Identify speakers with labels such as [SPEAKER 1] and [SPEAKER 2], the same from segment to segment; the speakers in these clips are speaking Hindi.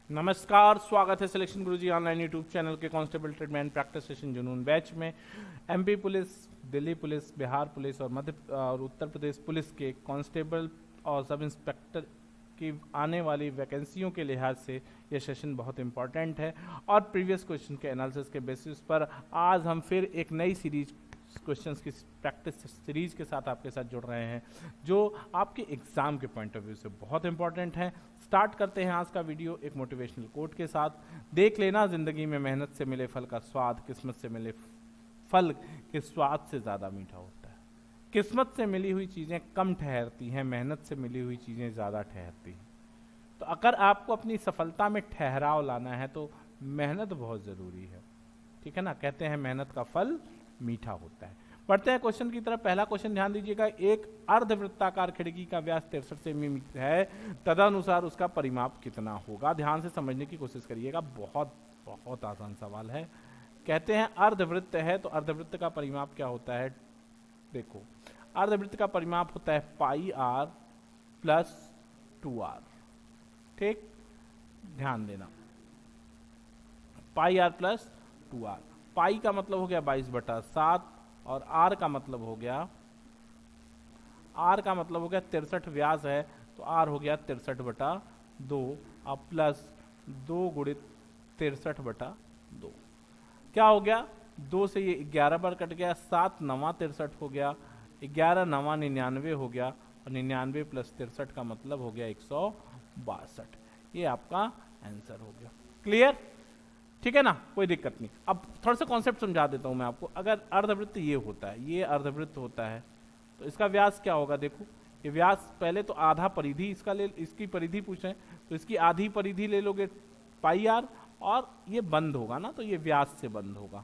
[SPEAKER 1] नमस्कार, स्वागत है सिलेक्शन गुरुजी ऑनलाइन यूट्यूब चैनल के कांस्टेबल ट्रेडमैन प्रैक्टिस सेशन जुनून बैच में। MP police, Delhi police, Bihar police और मध्य और उत्तर प्रदेश पुलिस के कांस्टेबल और सब इंस्पेक्टर की आने वाली वैकेंसियों के लिहाज से यह सेशन बहुत इंपॉर्टेंट है। और प्रीवियस क्वेश्चन के एनालिसिस के बेसिस पर आज हम फिर एक नई सीरीज क्वेश्चंस की प्रैक्टिस सीरीज के साथ आपके साथ जुड़ रहे हैं, जो आपके एग्जाम के पॉइंट ऑफ व्यू से बहुत इंपॉर्टेंट है। स्टार्ट करते हैं आज का वीडियो एक मोटिवेशनल कोट के साथ। देख लेना, जिंदगी में मेहनत से मिले फल का स्वाद किस्मत से मिले फल के स्वाद से ज्यादा मीठा होता है। किस्मत से मिली हुई चीजें कम ठहरती हैं, मेहनत से मिली हुई चीजें ज्यादा ठहरती हैं। तो अगर आपको अपनी सफलता में ठहराव लाना है तो मेहनत बहुत जरूरी है, ठीक है ना। कहते हैं मेहनत का फल मीठा होता है। बढ़ते हैं क्वेश्चन की तरफ। पहला क्वेश्चन ध्यान दीजिएगा, एक अर्धवृत्ताकार खिड़की का व्यास 63 सेमी है, तदनुसार उसका परिमाप कितना होगा। ध्यान से समझने की कोशिश करिएगा, बहुत बहुत आसान सवाल है। कहते हैं अर्धवृत्त है तो अर्धवृत्त का परिमाप क्या होता है। देखो, अर्धवृत्त का परिमाप होता है पाई आर प्लस 2r। ठीक, ध्यान देना, पाई आर प्लस 2r। पाई का मतलब हो गया 22/7 और आर का मतलब हो गया 63 व्यास है तो आर हो गया 63/2। अब प्लस 2 गुणित 63/2 क्या हो गया, 2 से ये 11 बार कट गया, 7 9 63 हो गया, 11 9 99 हो गया और 99 प्लस 63 का मतलब हो गया 162। ये आपका आंसर हो गया। क्लियर, ठीक है ना, कोई दिक्कत नहीं। अब थोड़ा सा कॉन्सेप्ट समझा देता हूं मैं आपको। अगर अर्धवृत्त ये होता है, ये अर्धवृत्त होता है, तो इसका व्यास क्या होगा। देखो, ये व्यास पहले तो आधा परिधि इसका ले, इसकी परिधि पूछ रहे हैं तो इसकी आधी परिधि ले लोगे पाई आर, और ये बंद होगा ना, तो ये व्यास से बंद होगा,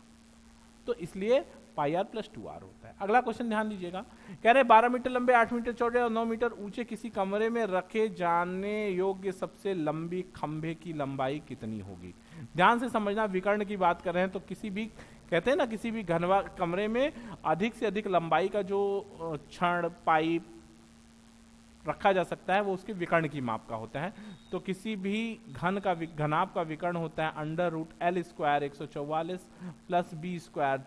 [SPEAKER 1] तो इसलिए पाई आर प्लस 2r होता है। अगला क्वेश्चन ध्यान दीजिएगा, कह रहे 12 मीटर लंबे, 8 मीटर चौड़े और 9 मीटर ऊंचे किसी कमरे में रखे जाने योग्य सबसे लंबी खंभे की लंबाई कितनी होगी। ध्यान से समझना, विकर्ण की बात कर रहे हैं तो किसी भी, कहते हैं ना, किसी भी घनवा कमरे में अधिक से अधिक लंबाई का जो छड़ पाइप रखा जा सकता है वो उसके विकर्ण की माप का होता है। तो किसी भी घनाभ का विकर्ण होता है √L² 144 प्लस B²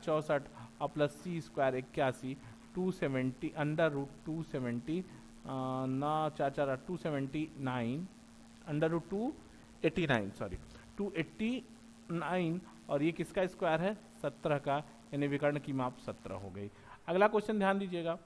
[SPEAKER 1] 64 और प्लस C² 81 270 √270 ना 4 279 √289 सॉरी 289, और ये किसका स्क्वायर है, 17 का, यानी विकर्ण की माप 17 हो गई। अगला क्वेश्चन ध्यान दीजिएगा।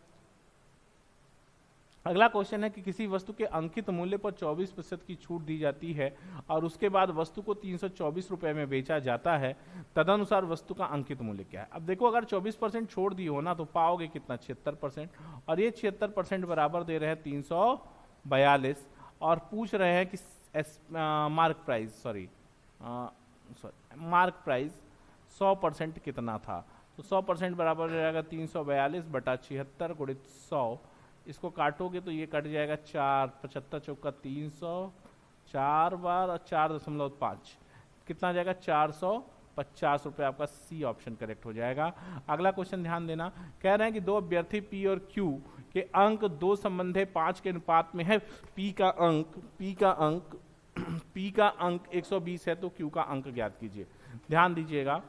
[SPEAKER 1] अगला क्वेश्चन है कि किसी वस्तु के अंकित मूल्य पर 24% की छूट दी जाती है और उसके बाद वस्तु को 324 रुपए में बेचा जाता है, तदनुसार वस्तु का अंकित मूल्य क्या है। अब देखो, अगर 24% छोड़ दी हो ना तो पाओगे कितना, 76%, और ये 76% बराबर दे रहे हैं 342, और पूछ रहे हैं कि मार्क प्राइस 100% कितना था। तो 100% बराबर हो जाएगा 342/76 गुणित 100। इसको काटोगे तो ये कट जाएगा 4, 75 चौका 300, 4 बार और 4.5, कितना जाएगा 450 रुपये। आपका सी ऑप्शन करेक्ट हो जाएगा। अगला क्वेश्चन ध्यान देना, कह रहे हैं कि दो अभ्यर्थी पी और क्यू के अंक 2 संबंधे 5 के अनुपात में है। पी का अंक 120 है तो क्यू का अंक ज्ञात कीजिए। ध्यान दीजिएगा,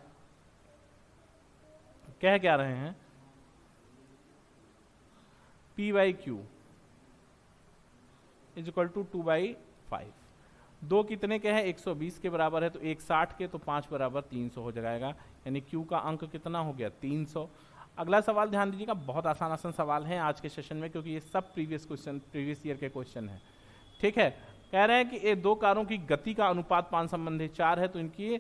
[SPEAKER 1] कह क्या रहे हैं, P/Q इज इक्वल टू 2/5। 2 कितने के हैं, 120 के बराबर है, तो 1 60 के, तो 5 बराबर 300 हो जाएगा, यानी Q का अंक कितना हो गया, 300। अगला सवाल ध्यान दीजिएगा, बहुत आसान सवाल है आज के सेशन में, क्योंकि ये सब प्रीवियस ईयर के क्वेश्चन है। ठीक है, कह रहे हैं कि ये दो कारों की गति का अनुपात 5 संबंधी 4 है, तो इनकी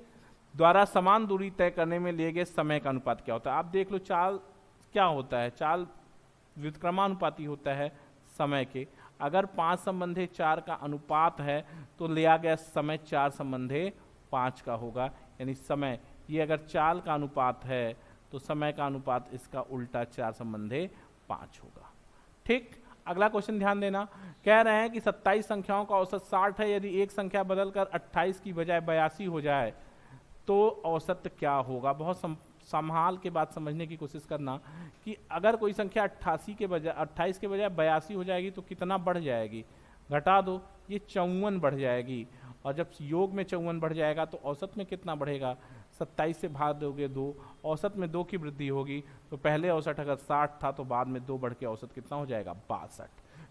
[SPEAKER 1] द्वारा समान दूरी तय करने में लिए गए समय का अनुपात क्या होता है। आप देख लो, चाल क्या होता है, चाल व्युत्क्रमानुपाती होता है समय के। अगर 5 संबंधे 4 का अनुपात है तो लिया गया समय 4 संबंधे 5 का होगा, यानी समय, ये अगर चाल का अनुपात है तो समय का अनुपात इसका उल्टा 4 संबंधे 5 होगा। ठीक, अगला क्वेश्चन ध्यान देना, कह रहे हैं कि 27 संख्याओं का औसत 60 है, यदि एक संख्या बदलकर 28 की बजाय 82 हो जाए तो औसत क्या होगा। बहुत संभाल के बात समझने की कोशिश करना कि अगर कोई संख्या 28 के बजाय 82 हो जाएगी तो कितना बढ़ जाएगी, घटा दो, ये 54 बढ़ जाएगी। और जब योग में 54 बढ़ जाएगा तो औसत में कितना बढ़ेगा, 27 से भाग दोगे 2, औसत में 2 की वृद्धि होगी, तो पहले औसत अगर 60 था तो बाद में 2 बढ़ के औसत कितना हो जाएगा, 62।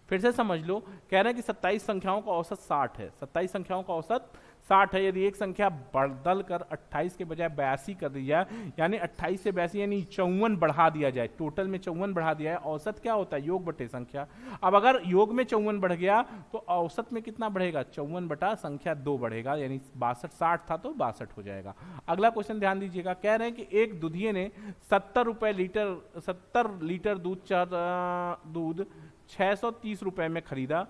[SPEAKER 1] फिर से समझ लो, कह रहे हैं कि 27 संख्याओं का औसत 60 है, 27 संख्याओं का औसत 60 है। यदि एक संख्या बदल कर 28 के बजाय 82 कर दी जाए, यानी 28 से 82 यानी 54 बढ़ा दिया जाए, टोटल में 54 बढ़ा दिया है, औसत क्या होता है, योग बटे संख्या। अब अगर योग में 54 बढ़ गया तो औसत में कितना बढ़ेगा, 54 बटा संख्या 2 बढ़ेगा, यानी 62, 60 था तो 62 हो जाएगा। अगला क्वेश्चन ध्यान दीजिएगा, कह रहे हैं कि एक दुधिये ने 70 लीटर दूध 630 रुपए में खरीदा,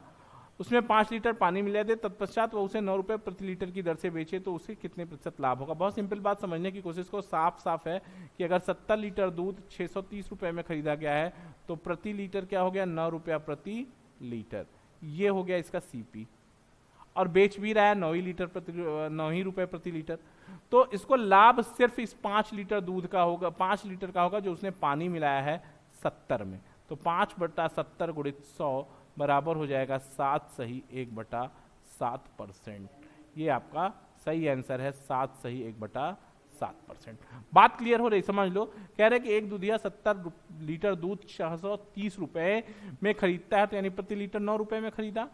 [SPEAKER 1] उसमें 5 लीटर पानी मिला दे, तत्पश्चात वह उसे 9 रुपए प्रति लीटर की दर से बेचे तो उसे कितने प्रतिशत लाभ होगा। बहुत सिंपल बात समझने की कोशिश को, साफ साफ है कि अगर 70 लीटर दूध 630 रुपए में खरीदा गया है तो प्रति लीटर क्या हो गया, 9 रुपया प्रति लीटर, ये हो गया इसका सीपी, और बेच भी रहा है 9 ही रुपए प्रति लीटर। तो इसको लाभ सिर्फ इस 5 लीटर दूध का होगा, 5 लीटर का होगा जो उसने पानी मिलाया है 70 में। तो 5/70 गुणित 100 बराबर हो जाएगा 7 सही 1/7%। ये आपका सही आंसर है, 7 सही 1/7%। बात क्लियर हो रही, समझ लो। कह रहे कि एक दूधिया 70 लीटर दूध 630 रुपए में खरीदता है, तो यानी प्रति लीटर 9 रुपए में खरीदा,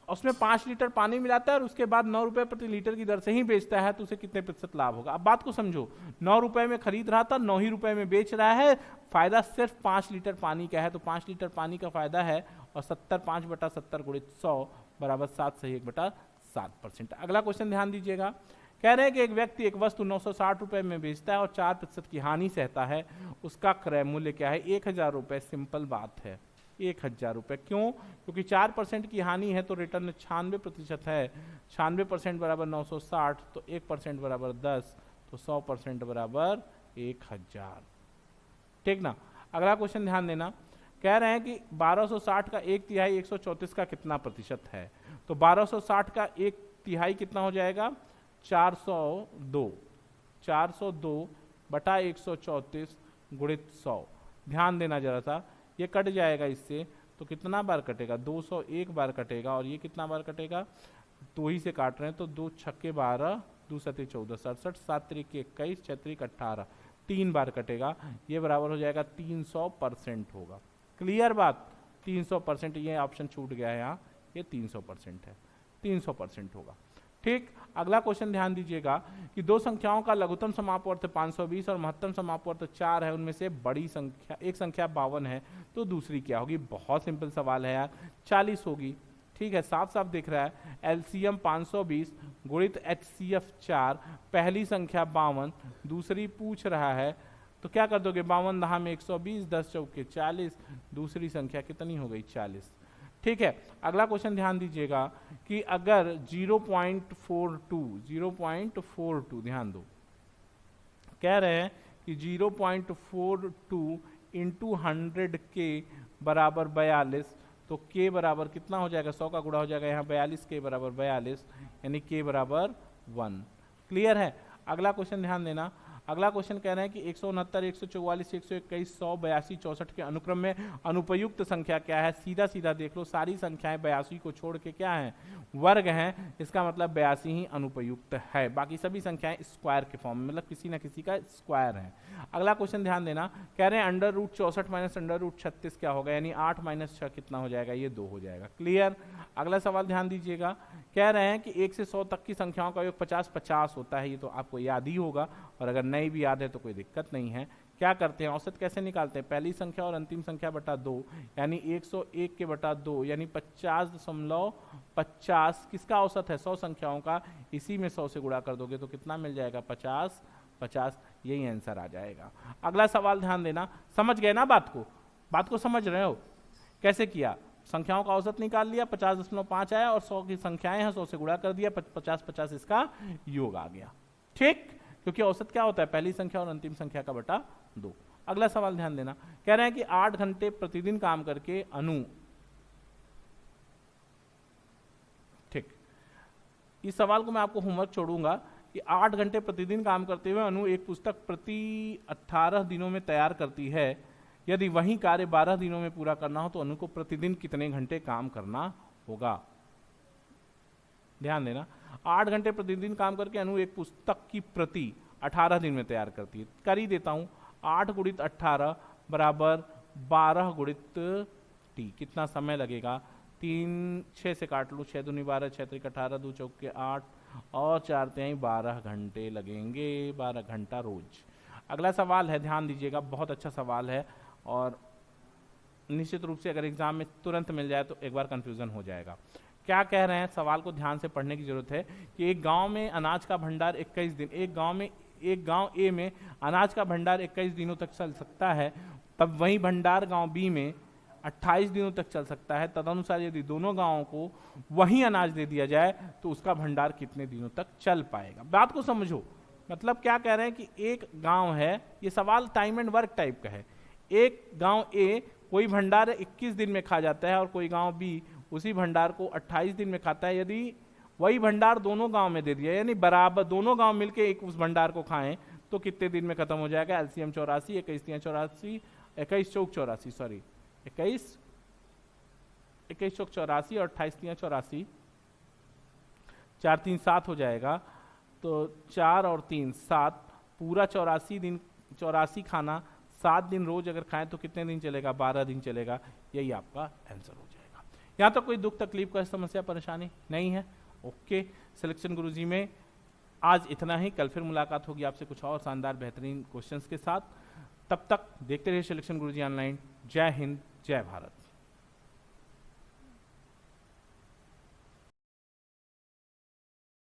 [SPEAKER 1] उसमें 5 लीटर पानी मिलाता है और उसके बाद 9 रुपए प्रति लीटर की दर से ही बेचता है, तो उसे कितने प्रतिशत लाभ होगा। अब बात को समझो, 9 रुपए में खरीद रहा था, 9 ही रुपए में बेच रहा है, फायदा सिर्फ 5 लीटर पानी का है, तो 5 लीटर पानी का फायदा है, और 70 5/70 गुणित 100 बराबर 7 सही 1/7%। अगला क्वेश्चन ध्यान दीजिएगा, कह रहे हैं कि एक व्यक्ति एक वस्तु 960 रुपए में बेचता है और 4% की हानि सहता है, उसका क्रय मूल्य क्या है, 1000 रुपए। सिंपल बात है, 1000 रुपए। क्यों, क्योंकि 4% की हानि है तो रिटर्न 96% है, 96% बराबर 960, तो 1% बराबर 10, तो 100% बराबर 1000। ठीक ना। अगला क्वेश्चन ध्यान देना, कह रहे हैं कि 1260 का 1/3 134 का कितना प्रतिशत है। तो 1260 का 1/3 कितना हो जाएगा, 402, 402 बटा 134 गुणित 100। ध्यान देना जरा सा, ये कट जाएगा इससे, तो कितना बार कटेगा, 201 बार कटेगा, और ये कितना बार कटेगा, 2 ही से काट रहे हैं, तो 2 छक्के 12, 2 सते 14, 67, 7 त्रिक 21, 6 त्रिक 18, 3 बार कटेगा, ये बराबर हो जाएगा 300% होगा। क्लियर बात, 300%, ये ऑप्शन छूट गया है यहाँ, ये 300% है, 300% होगा। ठीक। अगला क्वेश्चन ध्यान दीजिएगा कि दो संख्याओं का लघुत्तम समापवर्त 520 और महत्तम समापवर्त 4 है, उनमें से बड़ी संख्या, एक संख्या 52 है, तो दूसरी क्या होगी। बहुत सिंपल सवाल है यार, 40 होगी। ठीक है, साफ साफ दिख रहा है, एलसीएम 520 गुणित एचसीएफ 4, पहली संख्या 52, दूसरी पूछ रहा है, तो क्या कर दोगे, 52 दहा में 120, 10 चौके 40, दूसरी संख्या कितनी हो गई, 40। ठीक है। अगला क्वेश्चन ध्यान दीजिएगा कि अगर 0.42 ध्यान दो, कह रहे हैं कि 0.42 इंटू 100 के बराबर 42, तो के बराबर कितना हो जाएगा, 100 का गुणा हो जाएगा यहाँ 42, के बराबर 42, यानी के बराबर 1। क्लियर है। अगला क्वेश्चन ध्यान देना, अगला क्वेश्चन कह रहे हैं कि 169, 144, 121, 100, 82, 64 के अनुक्रम में अनुपयुक्त संख्या क्या है। सीधा सीधा देख लो, सारी संख्याएं 82 को छोड़ के क्या हैं, वर्ग हैं, इसका मतलब 82 ही अनुपयुक्त है, बाकी सभी संख्याएं स्क्वायर के फॉर्म में, मतलब किसी ना किसी का स्क्वायर है। अगला क्वेश्चन ध्यान देना, कह रहे हैं √64 माइनस √36 क्या होगा, यानी 8 - 6 कितना हो जाएगा, ये 2 हो जाएगा। क्लियर। अगला सवाल ध्यान दीजिएगा, कह रहे हैं कि 1 से 100 तक की संख्याओं का योग 50-50 होता है, ये तो आपको याद ही होगा, और अगर नहीं भी याद है तो कोई दिक्कत नहीं है। क्या करते हैं, औसत कैसे निकालते हैं, पहली संख्या और अंतिम संख्या बटा 2, यानी 101 के बटा 2, यानी 50.50 किसका औसत है, 100 संख्याओं का, इसी में 100 से गुणा कर दोगे तो कितना मिल जाएगा, 50, यही आंसर आ जाएगा। अगला सवाल ध्यान देना, समझ गए ना बात को समझ रहे हो, कैसे किया, संख्याओं का औसत निकाल लिया, 50.5 आया, और 100 की संख्याएं हैं, 100 से गुणा कर दिया, 50 इसका योग आ गया। ठीक, क्योंकि औसत क्या होता है, पहली संख्या और अंतिम संख्या का बटा 2। अगला सवाल ध्यान देना, कह रहे हैं कि 8 घंटे प्रतिदिन काम करके अनु, ठीक, इस सवाल को मैं आपको होमवर्क छोड़ूंगा कि 8 घंटे प्रतिदिन काम करते हुए अनु एक पुस्तक प्रति 18 दिनों में तैयार करती है। यदि वही कार्य 12 दिनों में पूरा करना हो तो अनु को प्रतिदिन कितने घंटे काम करना होगा। ध्यान देना, 8 घंटे प्रतिदिन काम करके अनु एक पुस्तक की प्रति 18 दिन में तैयार करती है। कर ही देता हूँ, 8 गुणित 18 बराबर 12 गुणित टी। कितना समय लगेगा, 3 6 से काट लो, 6 दूनी 12, 6 त्रिक 18, 2 चौके 8 और 4 तिहाई 12 घंटे लगेंगे, 12 घंटा रोज। अगला सवाल है, ध्यान दीजिएगा, बहुत अच्छा सवाल है और निश्चित रूप से अगर एग्जाम में तुरंत मिल जाए तो एक बार कंफ्यूजन हो जाएगा। क्या कह रहे हैं, सवाल को ध्यान से पढ़ने की जरूरत है कि एक गांव में अनाज का भंडार 21 दिन, एक गांव ए में अनाज का भंडार 21 दिनों तक चल सकता है, तब वही भंडार गांव बी में 28 दिनों तक चल सकता है। तदनुसार यदि दोनों गांवों को वही अनाज दे दिया जाए तो उसका भंडार कितने दिनों तक चल पाएगा। बात को समझो, मतलब क्या कह रहे हैं कि एक गांव है, ये सवाल टाइम एंड वर्क टाइप का है। एक गांव ए कोई भंडार 21 दिन में खा जाता है और कोई गांव बी उसी भंडार को 28 दिन में खाता है। यदि वही भंडार दोनों गांव में दे दिया, यानी बराबर दोनों गांव मिलके एक उस भंडार को खाएं, तो कितने दिन में खत्म हो जाएगा। एलसीएम 84, 21 तिहाई 84, 21 चौक 84, सॉरी 21 चौक 84 और 28 तिहाई 84, 4 3 7 हो जाएगा, तो 4 और 3 7, पूरा 84 दिन 84 खाना 7 दिन रोज अगर खाएं तो कितने दिन चलेगा, 12 दिन चलेगा। यही आपका आंसर हो जाएगा। यहाँ तो कोई दुख तकलीफ का समस्या परेशानी नहीं है। ओके, सिलेक्शन गुरुजी में आज इतना ही। कल फिर मुलाकात होगी आपसे कुछ और शानदार बेहतरीन क्वेश्चंस के साथ। तब तक देखते रहिए सिलेक्शन गुरुजी ऑनलाइन। जय हिंद, जय भारत।